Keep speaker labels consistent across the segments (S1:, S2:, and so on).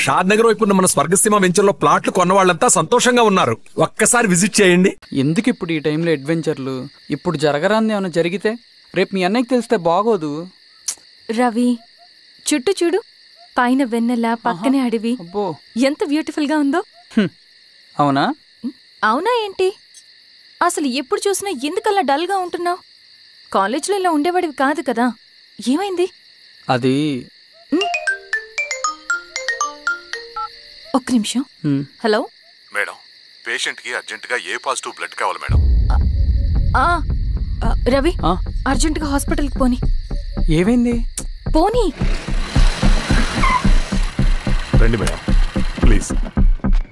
S1: షాద్ నగర్ వైపు ఉన్న మన స్వర్గసీమ వెంచర్లో ప్లాట్లు కొన్న వాళ్ళంతా సంతోషంగా ఉన్నారు. ఒక్కసారి విజిట్ చేయండి.
S2: ఎందుకు ఇప్పుడు ఈ టైంలో అడ్వెంచర్లు? ఇప్పుడు జరగరాంది ఏమైనా జరిగితే రేపు మీ అన్నయ్యకి తెలిస్తే బాగోదు.
S3: రవి, చుట్టూ చూడు, పైన వెన్నెల, పక్కనే అడవి.
S2: అబ్బో,
S3: ఎంత బ్యూటిఫుల్ గా ఉందో.
S2: అవునా?
S3: అవునా ఏంటి? అసలు ఎప్పుడు చూసినా ఎందుకలా డల్ గా ఉంటున్నావు? కాలేజ్లో ఇలా ఉండేవాడివి కాదు కదా, ఏమైంది?
S2: అది
S3: ఒక్క నిమిషం. హలో
S4: మేడం, పేషెంట్ కి అర్జెంట్ గా ఏ పాజిటివ్ బ్లడ్ కావాలి మేడం.
S3: రవి, అర్జెంట్ గా హాస్పిటల్కి పోనీ.
S2: ఏమైంది?
S3: పోనీ.
S4: రండి మేడం, ప్లీజ్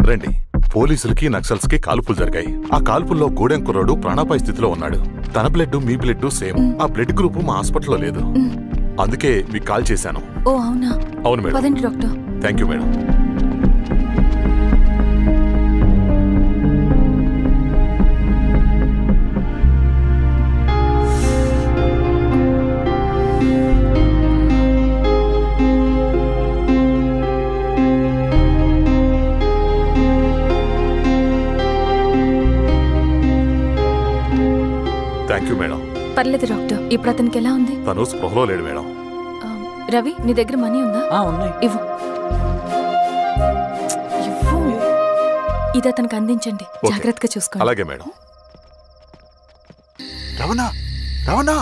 S4: రండి. పోలీసులకి నక్సల్స్ కి కాల్పులు జరిగాయి. ఆ కాల్పుల్లో గూడెం కుర్రాడు ప్రాణాపాయ స్థితిలో ఉన్నాడు. తన బ్లడ్ మీ బ్లడ్ సేమ్. ఆ బ్లడ్ గ్రూప్ మా హాస్పిటల్లో లేదు, అందుకే మీకు కాల్ చేశాను.
S3: ఓ అవునా?
S4: అవును మేడం.
S3: పదండి doctor.
S4: Thank you madam. Thank you madam.
S3: పర్లేదు డాక్టర్, ఇప్పుడు అతనికి ఎలా ఉంది?
S4: తను స్పృహలో లేడు మేడం.
S3: రవి, నీ దగ్గర మనీ ఉందా?
S2: ఉన్నాయి.
S3: ఇవ్వు. ఇది అతనికి అందించండి, జాగ్రత్తగా చూసుకోండి.
S4: అలాగే మేడం. రవణ, రవణ,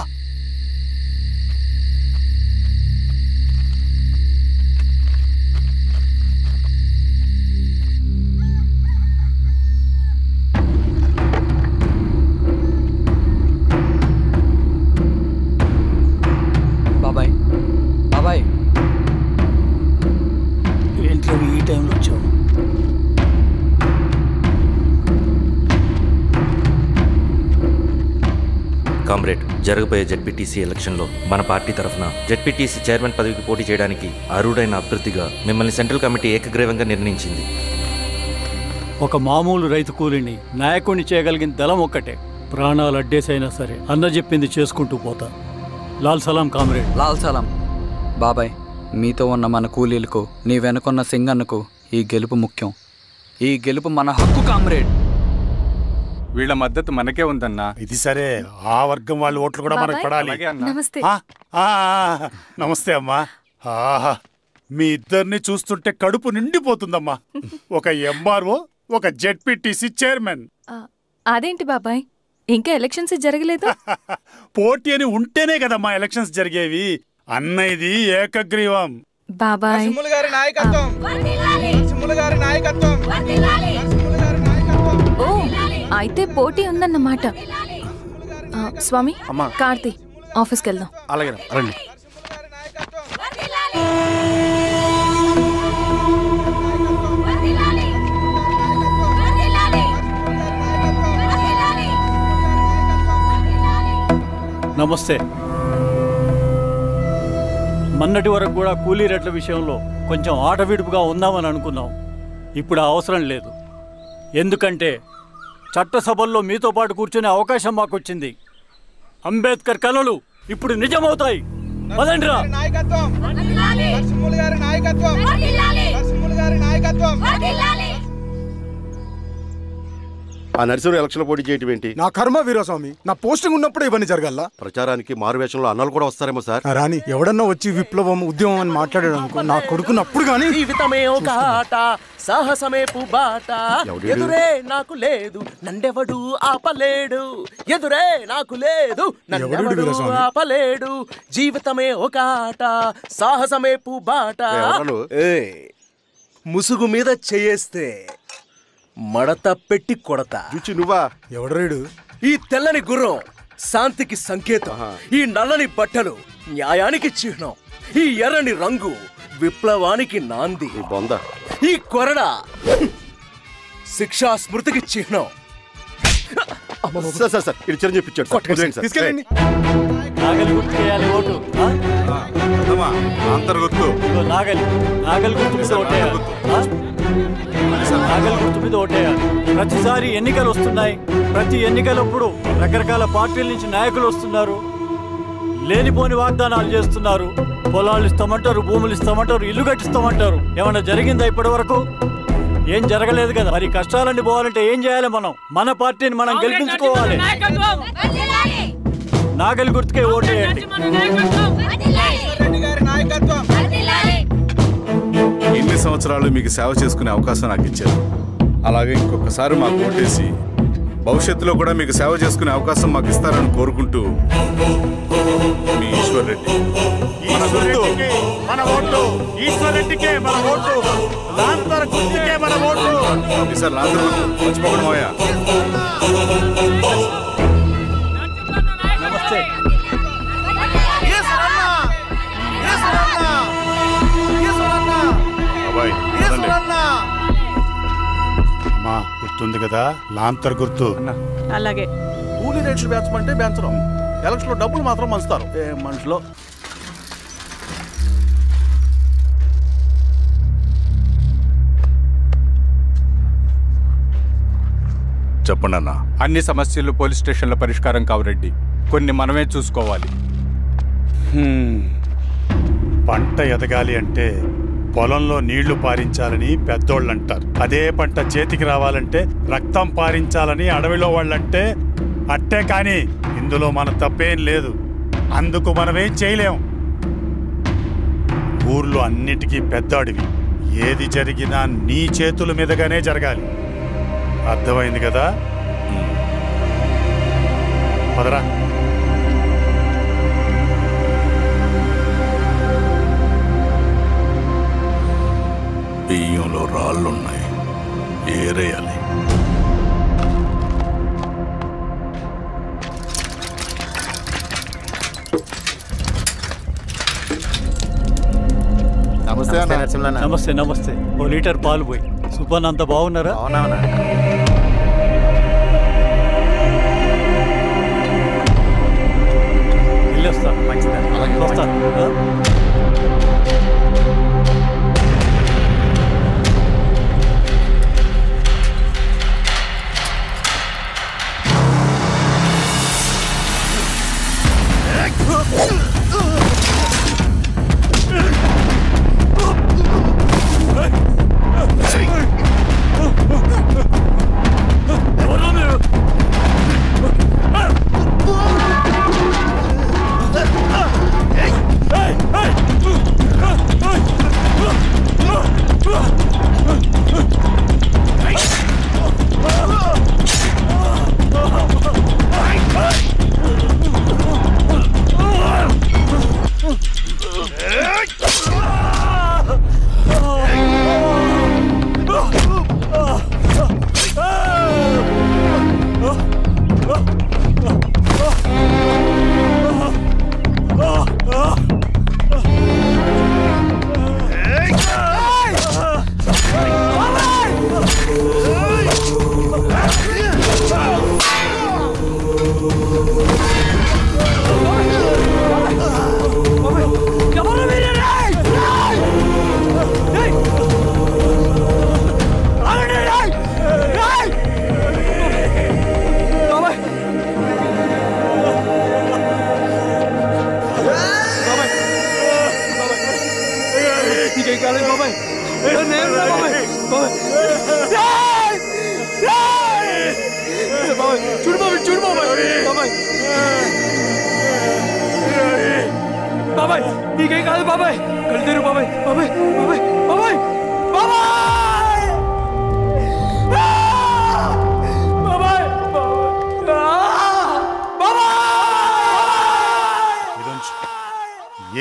S2: బాబాయ్. బాబాయ్,
S5: ఏంటి ఈ టైంలో వచ్చావు?
S6: కామ్రేడ్, జరగబోయే జెడ్పీటీసీ ఎలక్షన్లో మన పార్టీ తరఫున జెడ్పీటీసీ చైర్మన్ పదవికి పోటీ చేయడానికి అర్హుడైన అభ్యర్థిగా మిమ్మల్ని సెంట్రల్ కమిటీ ఏకగ్రీవంగా నిర్ణయించింది.
S5: ఒక మామూలు రైతు కూలిని నాయకుడిని చేయగలిగిన దళం ఒక్కటే. ప్రాణాలు అడ్డేసైనా సరే అన్న చెప్పింది చేసుకుంటూ పోతా. లాల్ సలాం కామ్రేడ్.
S2: లాల్ సలాం. బాబాయ్, మీతో ఉన్న మన కూలీలకు, నీ వెనుకున్న సింగన్నకు ఈ గెలుపు ముఖ్యం. ఈ గెలుపు మన హక్కు కామ్రేడ్.
S7: వీళ్ళ మద్దతు మనకే ఉందన్నా.
S8: ఇది సరే, ఆ వర్గం వాళ్ళ ఓట్లు కూడా మనకు పడాలి.
S3: నమస్తే.
S8: నమస్తే అమ్మా. మీ ఇద్దరిని చూస్తుంటే కడుపు నిండిపోతుందమ్మా. ఒక ఎంఆర్ఓ, ఒక జెడ్పీటీసీ చైర్మన్.
S3: అదేంటి బాబాయ్, ఇంకా ఎలక్షన్స్ జరగలేదు?
S8: పోటీ అని ఉంటేనే కదమ్మా ఎలక్షన్స్ జరిగేవి. అన్నయ్యది ఏకగ్రీవం.
S3: బాబాయ్, ఓ అయితే పోటీ ఉందన్నమాట. స్వామి, కార్తీ, ఆఫీస్కి వెళ్దాం.
S8: అలాగే రండి.
S5: నమస్తే. మొన్నటి వరకు కూడా కూలీ రేట్ల విషయంలో కొంచెం ఆటవిడుపుగా ఉందామని అనుకున్నాం. ఇప్పుడు ఆ అవసరం లేదు. ఎందుకంటే చట్టసభల్లో మీతో పాటు కూర్చునే అవకాశం మాకొచ్చింది. అంబేద్కర్ కలలు ఇప్పుడు నిజమవుతాయి. పదండ్రా.
S9: ఆ నర్సరీ ఎలక్షన్ పోటీ చేయటం ఏంటి?
S10: నా కర్మ వీరస్వామి, నా పోస్టింగ్ ఉన్నప్పుడు ఇవన్నీ జరగాల.
S9: ప్రచారానికి మారువేషంలో అన్నలు కూడా వస్తారేమో సార్.
S10: రాని, ఎవడన్నా వచ్చి విప్లవం, ఉద్యమం అని మాట్లాడాడు అనుకో, నా కొడుకున్నప్పుడు గానీ.
S11: జీవితమే ఒక ఆట, సాహసమే పుబాట, ఎదురే నాకు లేదు నన్నెవడు ఆపలేడు, ఎదురే నాకు లేదు నన్నెవడు ఆపలేడు, జీవితమే ఒక ఆట, సాహసమే పుబాట. ముసుగు మీద చేయేస్తే మడత పెట్టి కొడతా.
S9: నువ్వా?
S10: ఎవడరేడు?
S11: ఈ తెల్లని గుర్రం శాంతికి సంకేతం, ఈ నల్లని బట్టలు న్యాయానికి చిహ్నం, ఈ ఎర్రని రంగు విప్లవానికి నాంది, ఈ కొరడ శిక్షా స్మృతికి చిహ్నం.
S9: ఇది చిరంజీవి పిచ్చాడు.
S5: నాగలి గుర్తు చేయాలి ఓటు.
S4: నాగలి గుర్తు మీద ఓటేయాలి.
S5: నాగలి గుర్తు మీద ఓటేయాలి. ప్రతిసారి ఎన్నికలు వస్తున్నాయి. ప్రతి ఎన్నికలప్పుడు రకరకాల పార్టీల నుంచి నాయకులు వస్తున్నారు. లేనిపోని వాగ్దానాలు చేస్తున్నారు. పొలాలు ఇస్తామంటారు, భూములు ఇస్తామంటారు, ఇల్లు కట్టిస్తామంటారు. ఏమన్నా జరిగిందా ఇప్పటి వరకు? ఏం జరగలేదు కదా. మరి కష్టాలన్నీ పోవాలంటే ఏం చేయాలి? మన పార్టీని మనం గెలిపించుకోవాలి. నాగలి గుర్తుకే ఓటేయండి.
S12: ఇన్ని సంవత్సరాలు మీకు సేవ చేసుకునే అవకాశం నాకు ఇచ్చారు. అలాగే ఇంకొకసారి మాకు ఓటేసి భవిష్యత్తులో కూడా మీకు సేవ చేసుకునే అవకాశం మాకు ఇస్తారని కోరుకుంటూ మీ ఈశ్వర్ రెడ్డి. సార్ మర్చిపోకుండా మోయా.
S5: నమస్తే.
S8: అమ్మా గుర్తుంది కదా, లాంతర్ గుర్తు.
S13: అలాగే
S14: కూలీ రేట్లు పెంచమంటే పెంచడం, ఎలక్షన్ లో డబ్బులు మాత్రం పంచుతారు. ఏ మనుషులో
S12: చెప్పండి అన్న.
S7: అన్ని సమస్యలు పోలీస్ స్టేషన్ల పరిష్కారం కావు రెడ్డి, కొన్ని మనమే చూసుకోవాలి.
S8: పంట ఎదగాలి అంటే పొలంలో నీళ్లు పారించాలని పెద్దోళ్ళు అంటారు. అదే పంట చేతికి రావాలంటే రక్తం పారించాలని అడవిలో వాళ్ళంటే అట్టే. కానీ ఇందులో మన తప్పేం లేదు. అందుకు మనమేం చేయలేం. ఊర్లో అన్నిటికీ పెద్ద అడవి. ఏది జరిగినా నీ చేతుల మీదగానే జరగాలి. అర్థమైంది కదా? పదరా.
S12: బియ్యంలో రాళ్ళున్నాయి, ఏరేయాలి.
S5: నమస్తే. నమస్తే. ఓ లీటర్ పాలు పోయి. సుబ్బన్ అంత బాగున్నారా? వెళ్ళొస్తాను. మంచిది, వస్తాను.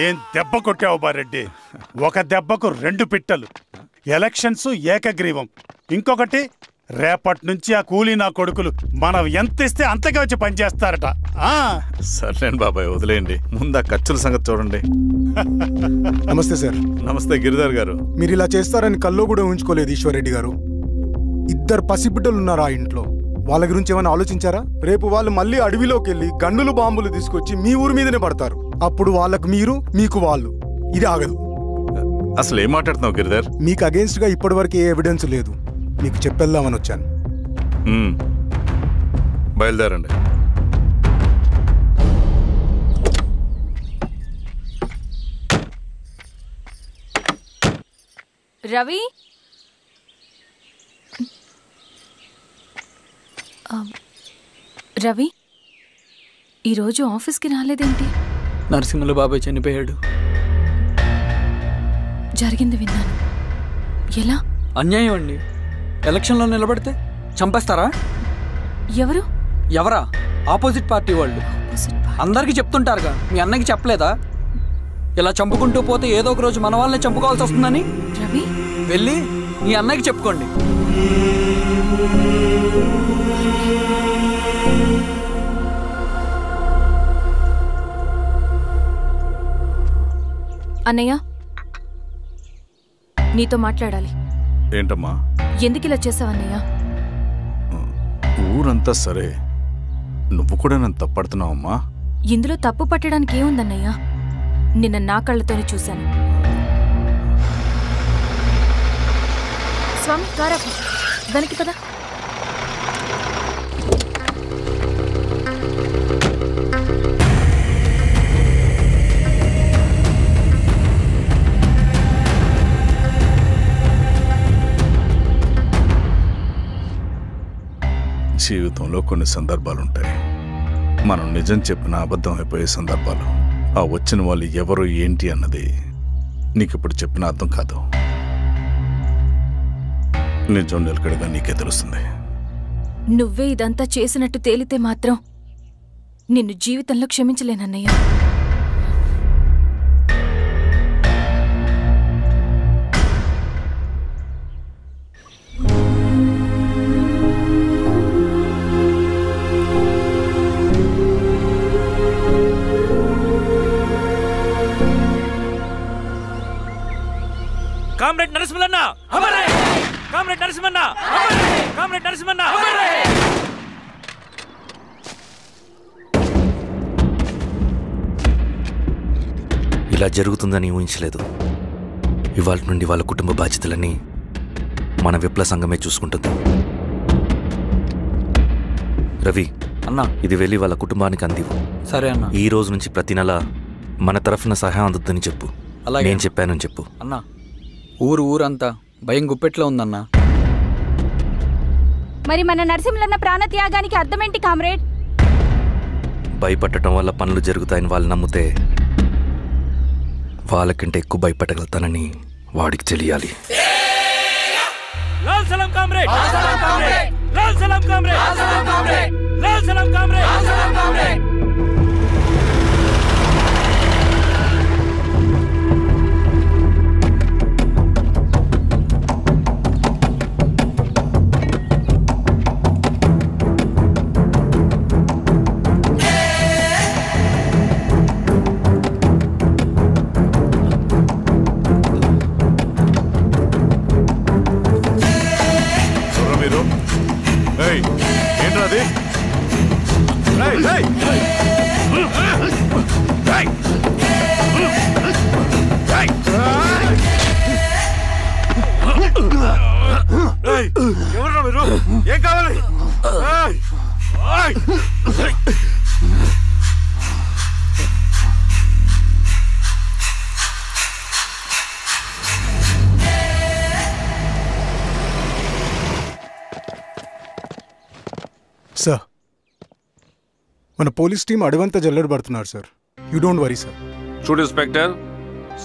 S8: ఏం దెబ్బ కొట్టావు బారెడ్డి? ఒక దెబ్బకు 2 పిట్టలు. ఎలక్షన్స్ ఏకగ్రీవం. ఇంకొకటి, రేపటి నుంచి ఆ కూలీ నా కొడుకులు మనం ఎంత ఇస్తే అంతగా వచ్చి పనిచేస్తారట.
S12: సర్లేండి బాబాయ్, వదిలేయండి. ముందు ఆ ఖర్చుల సంగతి చూడండి.
S10: నమస్తే సార్.
S12: నమస్తే గిరిధర్ గారు.
S10: మీరు ఇలా చేస్తారని కల్లో కూడా ఉంచుకోలేదు ఈశ్వర్ రెడ్డి గారు. 2 పసిబిడ్డలు ఉన్నారు ఆ ఇంట్లో. వాళ్ళ గురించి ఏమైనా ఆలోచించారా? రేపు వాళ్ళు మళ్ళీ అడవిలోకి వెళ్ళి గన్నులు బాంబులు తీసుకొచ్చి మీ ఊరి మీదనే పడతారు. అప్పుడు వాళ్ళకు మీరు, మీకు వాళ్ళు. ఇది ఆగదు.
S12: అసలు ఏం మాట్లాడుతున్నావు గిరిధర్?
S10: మీకు అగేన్స్ట్ గా ఇప్పటి వరకు ఏ ఎవిడెన్స్ లేదు. మీకు చెప్పేద్దామని వచ్చాను.
S12: బయలుదేరండి.
S3: రవి రవి ఈరోజు ఆఫీస్కి రాలేదేంటి?
S2: నరసింహుల బాబాయ్ చనిపోయాడు.
S3: జరిగింది విన్నాను. ఎలా?
S2: అన్యాయం అండి. ఎలక్షన్లో నిలబడితే చంపేస్తారా?
S3: ఎవరు?
S2: ఎవరా? ఆపోజిట్ పార్టీ వాళ్ళు. అందరికీ చెప్తుంటారుగా, మీ అన్నకి చెప్పలేదా? ఇలా చంపుకుంటూ పోతే ఏదో ఒక రోజు మన వాళ్ళని చంపుకోవాల్సి వస్తుందని.
S3: రవి
S2: వెళ్ళి మీ అన్నకి చెప్పుకోండి.
S3: అన్నయ్య, నీతో మాట్లాడాలి.
S12: ఏంటమ్మా?
S3: ఎందుకు ఇలా చేసావన్నయ్య?
S12: ఊరంతా సరే, నువ్వు కూడా నన్ను తప్పడుతున్నావమ్మా.
S3: ఇందులో తప్పు పట్టడానికి ఏముందన్నయ్య? నిన్న నా కళ్ళతోనే చూశాను. స్వామి కారాపు దానికి పద.
S12: జీవితంలో కొన్ని సందర్భాలుంటాయి, మనం నిజం చెప్పిన అబద్ధం అయిపోయే సందర్భాలు. ఆ వచ్చిన వాళ్ళు ఎవరు ఏంటి అన్నది నీకిప్పుడు చెప్పిన అర్థం కాదు. నిజం నిలకడగా నీకే తెలుస్తుంది.
S3: నువ్వే ఇదంతా చేసినట్టు తేలితే మాత్రం నిన్ను జీవితంలో క్షమించలేనన్నయ్య.
S13: కామ్రేడ్ నరసింహన్న, కామ్రేడ్ నరసింహన్న, కామ్రేడ్ నరసింహన్న.
S6: ఇలా జరుగుతుందని ఊహించలేదు. ఇవాళ నుండి వాళ్ళ కుటుంబ బాధ్యతలన్నీ మన విప్లవ సంఘమే చూసుకుంటుంది. రవి
S2: అన్నా,
S6: ఇది వెళ్ళి వాళ్ళ కుటుంబానికి అందివు.
S2: సరే అన్న.
S6: ఈ రోజు నుంచి ప్రతి నెల మన తరఫున సహాయం అందుద్దని చెప్పు. నేను చెప్పానని చెప్పు.
S2: అన్నా, ఊరంతా భయం గుప్పెట్లో ఉందన్నా.
S15: మరి మన నరసింహులన్న ప్రాణత్యాగానికి అర్థమేంటి కామ్రేడ్?
S6: భయపడటం వల్ల పనులు జరుగుతాయని వాళ్ళు నమ్మితే వాళ్ళకంటే ఎక్కువ భయపడగలుగుతానని వాడికి తెలియాలి.
S13: లాల్ సలాం కామ్రేడ్, లాల్ సలాం కామ్రేడ్, లాల్ సలాం కామ్రేడ్.
S12: ఏంట్రాది?
S13: ఎవరు మీరు? ఏం కావాలి?
S10: సార్, మన పోలీస్ టీం అడవంతా జల్లెడ పడుతున్నారు sir. You don't worry sir.
S16: చూడు ఇన్స్పెక్టర్,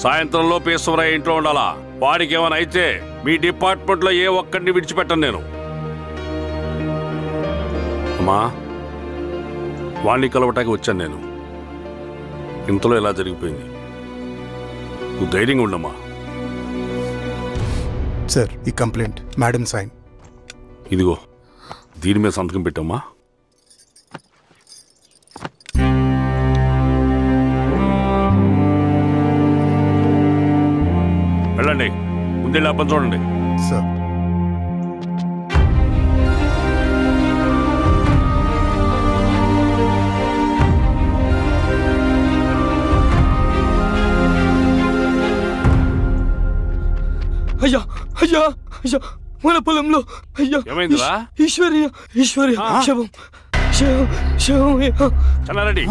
S16: సాయంత్రంలో ఈశ్వరయ్య ఇంట్లో ఉండాలా. వాడికి ఏమైనా అయితే మీ డిపార్ట్మెంట్లో ఏ ఒక్కడిని విడిచిపెట్టను నేను. అమ్మా, వాడిని కలవటానికి వచ్చాను నేను. ఇంతలో ఇలా జరిగిపోయింది. నువ్వు ధైర్యంగా ఉండమ్మా.
S10: సార్, ఈ కంప్లైంట్ మేడం సైన్.
S16: ఇదిగో, దీని మీద సంతకం పెట్టమ్మా. వెళ్ళండి, ముందే లాభం చూడండి.
S10: సార్,
S17: అయ్యా అయ్యా అయ్యా, మన పొలంలో అయ్యా.
S16: ఏమైందిరా?
S17: ఈశ్వర్య శవం శవం శవం.
S16: చెన్నారెడ్డి,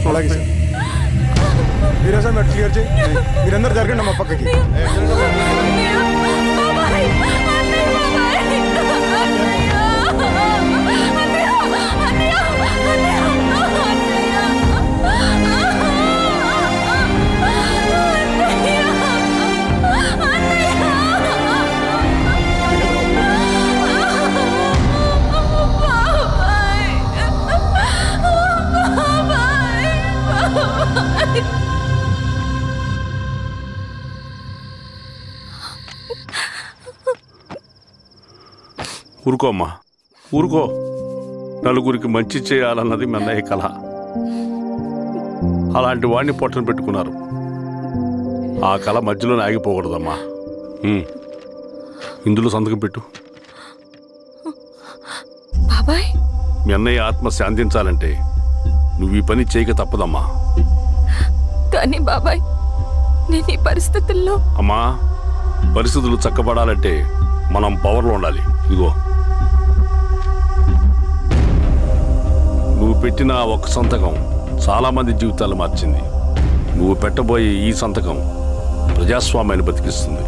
S10: అలాగే సార్. మీరే సార్ మీరు క్లియర్ చేయి. మీరందరూ జరగండి మా పక్కకి.
S16: ఊరుకో అమ్మా, ఊరుకో. నలుగురికి మంచి చేయాలన్నది మీ అన్నయ్య కళ. అలాంటి వాడిని పొట్టను పెట్టుకున్నారు. ఆ కళ మధ్యలోనే ఆగిపోకూడదమ్మా. ఇందులో సంతకం పెట్టు.
S3: బాబాయ్,
S16: మీ అన్నయ్య ఆత్మ శాంతించాలంటే నువ్వు ఈ పని చేయక తప్పదమ్మా.
S3: కానీ బాబాయ్, నేను ఈ పరిస్థితుల్లో...
S16: అమ్మా, పరిస్థితులు చక్కబడాలంటే మనం పవర్లో ఉండాలి. ఇగో, నువ్వు పెట్టిన ఒక్క సంతకం చాలా మంది జీవితాలు మార్చింది. నువ్వు పెట్టబోయే ఈ సంతకం ప్రజాస్వామ్యాన్ని బతికిస్తుంది.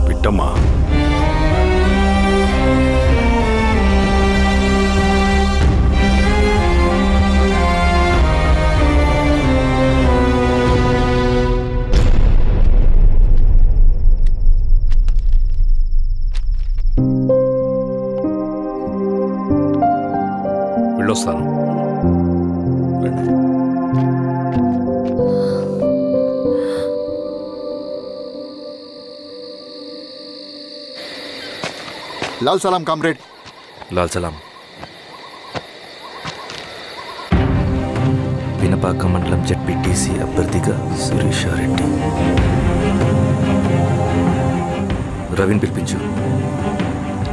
S16: పెట్టమ్మా. వెళ్ళొస్తాను.
S18: లాల్ సలాం కామ్రేడ్.
S6: లాల్ సలాం. పినపాక మండలం జెడ్పీటీసీ అభ్యర్థిగా శిరీషారెడ్డి. రవిని పిలిపించు.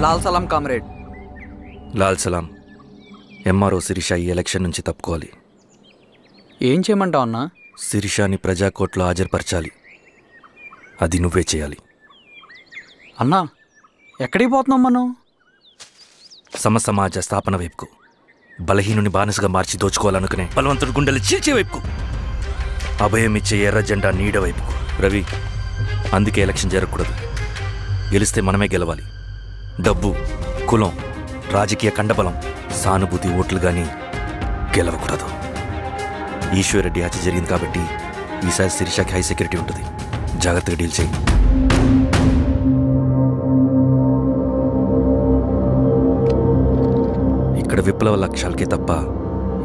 S2: లాల్ సలాం కామ్రేడ్.
S6: లాల్ సలాం. ఎంఆర్ఓ శిరీష ఈ ఎలక్షన్ నుంచి తప్పుకోవాలి.
S2: ఏం చేయమంటావు అన్నా?
S6: శిరీషాని ప్రజాకోర్టులో హాజరుపరచాలి. అది నువ్వే చేయాలి.
S2: అన్నా, ఎక్కడికి పోతున్నాం మనం?
S6: సమసమాజ స్థాపన వైపుకు. బలహీనుని బానిసగా మార్చి దోచుకోవాలనుకునే బలవంతుడు గుండెలు చీల్చే వైపుకు. అభయం ఇచ్చే ఎర్ర జెండా నీడ వైపుకు. రవి, అందుకే ఎలక్షన్ జరగకూడదు. గెలిస్తే మనమే గెలవాలి. డబ్బు, కులం, రాజకీయ కండబలం, సానుభూతి ఓట్లు కానీ గెలవకూడదు. ఈశ్వర్రెడ్డి హత్య జరిగింది కాబట్టి ఈసారి శిరీషకి హై సెక్యూరిటీ ఉంటుంది. జాగ్రత్తగా డీల్ చేయి. ఇక్కడ విప్లవ లక్ష్యాలకే తప్ప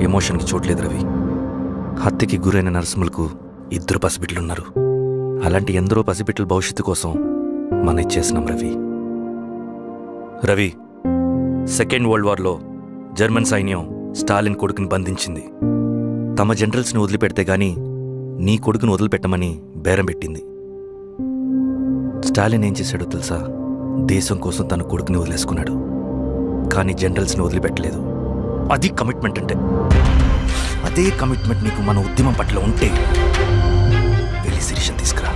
S6: ఎమోషన్కి చోట్లేదు రవి. హత్యకి గురైన నరసింహులకు 2 పసిబిడ్డలున్నారు. అలాంటి ఎందరో పసిబిడ్డల భవిష్యత్తు కోసం మనం ఇచ్చేసినాం రవి. రవి, సెకండ్ వరల్డ్ వార్లో జర్మన్ సైన్యం స్టాలిన్ కొడుకుని బంధించింది. తమ జనరల్స్ని వదిలిపెడితే గానీ నీ కొడుకును వదిలిపెట్టమని బేరం పెట్టింది. స్టాలిన్ ఏం చేశాడో తెలుసా? దేశం కోసం తన కొడుకుని వదిలేసుకున్నాడు. కానీ జనరల్స్ని వదిలిపెట్టలేదు. అది కమిట్మెంట్ అంటే. అదే కమిట్మెంట్ నీకు మన ఉద్యమం పట్ల ఉంటే వెళ్ళి శిరీషను తీసుకురా.